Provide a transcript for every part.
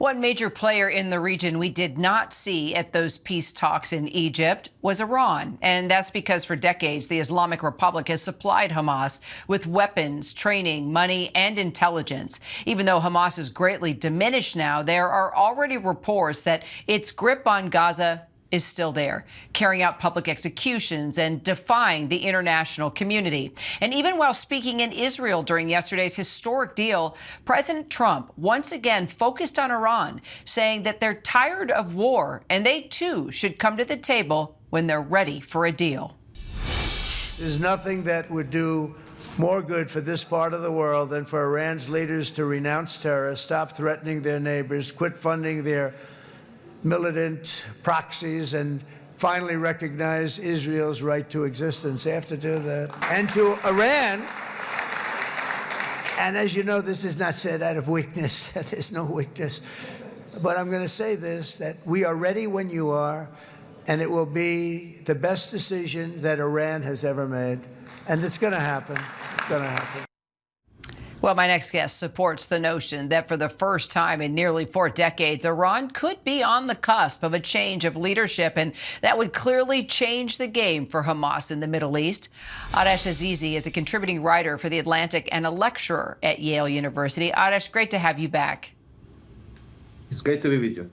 One major player in the region we did not see at those peace talks in Egypt was Iran. And that's because for decades, the Islamic Republic has supplied Hamas with weapons, training, money, and intelligence. Even though Hamas is greatly diminished now, there are already reports that its grip on Gaza is still there, carrying out public executions and defying the international community. And even while speaking in Israel during yesterday's historic deal, President Trump once again focused on Iran, saying that they're tired of war and they too should come to the table when they're ready for a deal. There's nothing that would do more good for this part of the world than for Iran's leaders to renounce terror, stop threatening their neighbors, quit funding their militant proxies, and finally recognize Israel's right to existence. They have to do that. And to Iran, and as you know, this is not said out of weakness. There's no weakness. But I'm going to say this, that we are ready when you are, and it will be the best decision that Iran has ever made. And it's going to happen. It's going to happen. Well, my next guest supports the notion that for the first time in nearly 4 decades, Iran could be on the cusp of a change of leadership, and that would clearly change the game for Hamas in the Middle East. Arash Azizi is a contributing writer for The Atlantic and a lecturer at Yale University. Arash, great to have you back. It's great to be with you.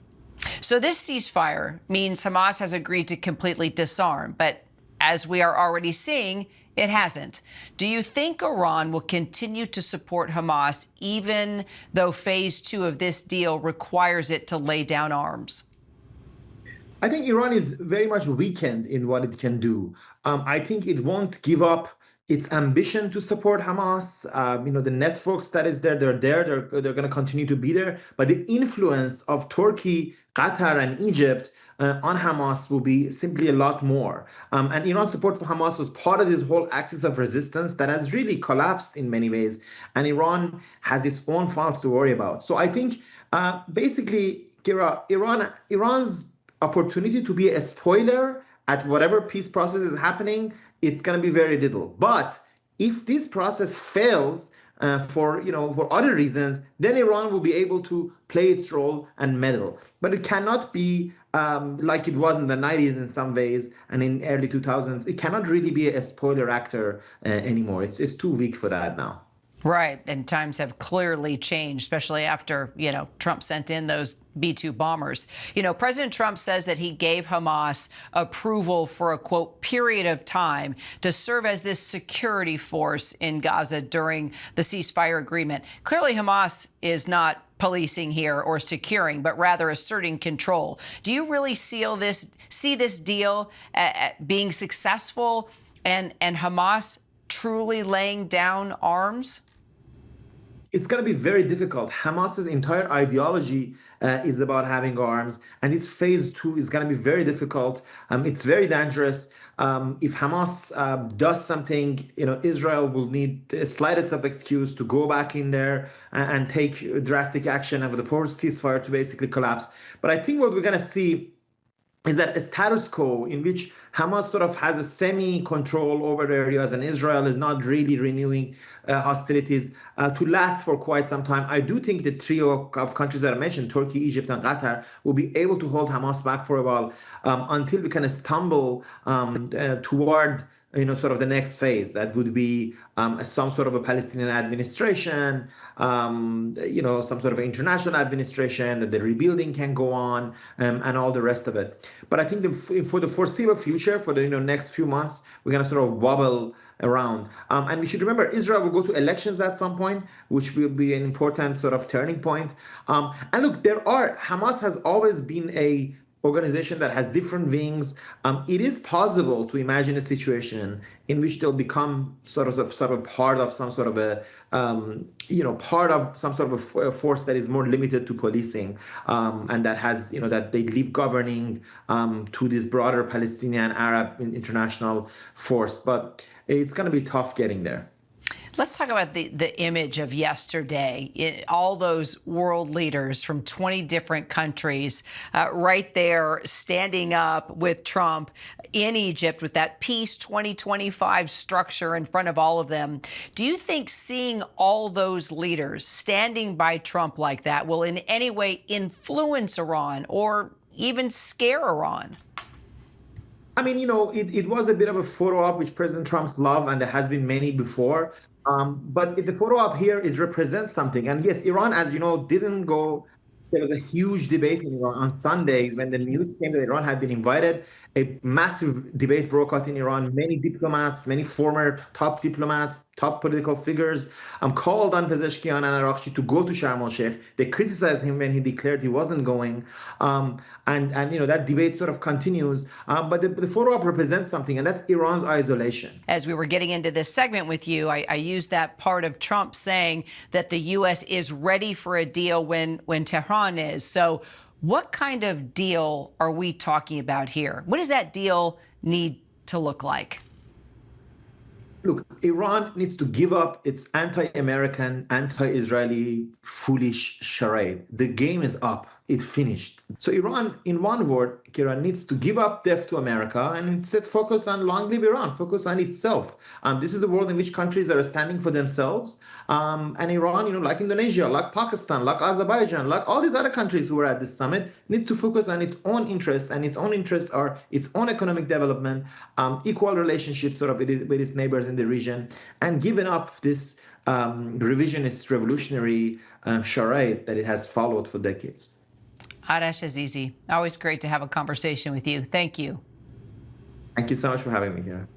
So this ceasefire means Hamas has agreed to completely disarm, but as we are already seeing, it hasn't. Do you think Iran will continue to support Hamas even though phase 2 of this deal requires it to lay down arms? I think Iran is very much weakened in what it can do. I think it won't give up its ambition to support Hamas. The networks that is there, they're going to continue to be there. But the influence of Turkey, Qatar, and Egypt on Hamas will be simply a lot more. And Iran's support for Hamas was part of this whole axis of resistance that has really collapsed in many ways. And Iran has its own faults to worry about. So I think basically, Kira, Iran's opportunity to be a spoiler at whatever peace process is happening, it's going to be very little. But if this process fails for other reasons, then Iran will be able to play its role and meddle. But it cannot be like it was in the 90s in some ways and in early 2000s. It cannot really be a spoiler actor anymore. It's too weak for that now. Right. And times have clearly changed, especially after, Trump sent in those B-2 bombers. President Trump says that he gave Hamas approval for a, quote, period of time to serve as this security force in Gaza during the ceasefire agreement. Clearly, Hamas is not policing here or securing, but rather asserting control. Do you really see this deal being successful and Hamas truly laying down arms? It's going to be very difficult. Hamas's entire ideology is about having arms, and this phase 2 is going to be very difficult. It's very dangerous. If Hamas does something, Israel will need the slightest of excuse to go back in there and take drastic action and for the forced ceasefire to basically collapse. But I think what we're going to see is that a status quo in which Hamas sort of has a semi-control over areas and Israel is not really renewing hostilities to last for quite some time. I do think the trio of countries that I mentioned, Turkey, Egypt, and Qatar, will be able to hold Hamas back for a while until we kind of stumble toward sort of the next phase. That would be some sort of a Palestinian administration, some sort of international administration, that the rebuilding can go on, and all the rest of it. But I think for the foreseeable future, for the next few months, we're going to sort of wobble around. And we should remember, Israel will go to elections at some point, which will be an important sort of turning point. And look, Hamas has always been a organization that has different wings. It is possible to imagine a situation in which they'll become sort of part of some sort of a force that is more limited to policing, and that has that they leave governing to this broader Palestinian Arab international force. But it's going to be tough getting there. Let's talk about the image of yesterday. All those world leaders from 20 different countries right there standing up with Trump in Egypt with that Peace 2025 structure in front of all of them. Do you think seeing all those leaders standing by Trump like that will in any way influence Iran or even scare Iran? I mean, it was a bit of a photo op, which President Trump's love, and there has been many before. But the photo op here, it represents something. And yes, Iran, as you know, didn't go. There was a huge debate in Iran on Sunday when the news came that Iran had been invited. A massive debate broke out in Iran. Many diplomats, many former top diplomats, top political figures called on Pezeshkian and Araghchi to go to Sharm el-Sheikh. They criticized him when he declared he wasn't going. And that debate sort of continues. But the photo op represents something, and that's Iran's isolation. As we were getting into this segment with you, I used that part of Trump saying that the U.S. is ready for a deal when Tehran is. So what kind of deal are we talking about here? What does that deal need to look like? Look, Iran needs to give up its anti-American, anti-Israeli, foolish charade. The game is up. It finished. So Iran, in one word, Kira, needs to give up death to America and instead focus on long live Iran, focus on itself. This is a world in which countries are standing for themselves. And Iran, like Indonesia, like Pakistan, like Azerbaijan, like all these other countries who were at this summit, needs to focus on its own interests, and its own interests are its own economic development, equal relationships sort of with its neighbors in the region, and giving up this revisionist revolutionary charade that it has followed for decades. Arash Azizi, always great to have a conversation with you. Thank you. Thank you so much for having me here.